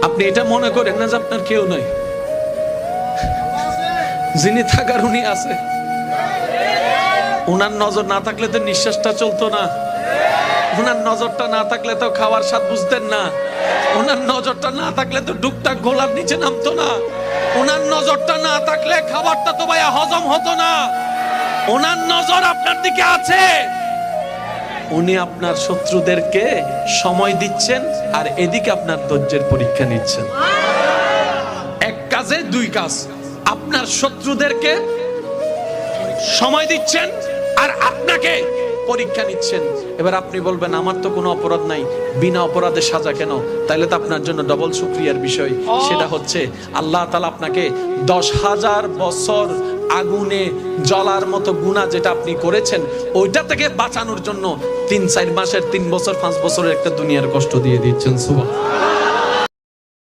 আপনি এটা মনে করেন না যে আপনার কেউ নাই, যিনি থাকার উনি আছে। উনার নজর না থাকলে তো নিঃশ্বাসটা চলতো না, উনার নজরটা না থাকলে তো খাওয়ার স্বাদ বুঝতেন না, উনার নজরটা না থাকলে তো ডুকটাক গোলার নিচে নামতো না, উনার নজরটা না থাকলে খাবারটা তো ভাইয়া হজম হতো না। উনার নজর আপনার দিকে আছে। উনি আপনার শত্রুদেরকে সময় দিচ্ছেন আর এদিকে আপনার ধৈর্যের পরীক্ষা নিচ্ছেন। এক কাজে দুই কাজ, আপনার শত্রুদেরকে সময় দিচ্ছেন আর আপনাকে পরীক্ষা নিচ্ছেন। এবার আপনি বলবেন আমার তো কোনো অপরাধ নাই, বিনা অপরাধে সাজা কেন? তাইলে তো আপনার জন্য ডবল শুকরিয়ার বিষয়। সেটা হচ্ছে আল্লাহ তাআলা আপনাকে 10,000 বছর আগুনে জ্বলার মতো গুনাহ যেটা আপনি করেছেন ওইটা থেকে বাঁচানোর জন্য 3-4 মাসের 3 বছর 5 বছরের একটা দুনিয়ার কষ্ট দিয়ে দিচ্ছেন। সুবহানাল্লাহ।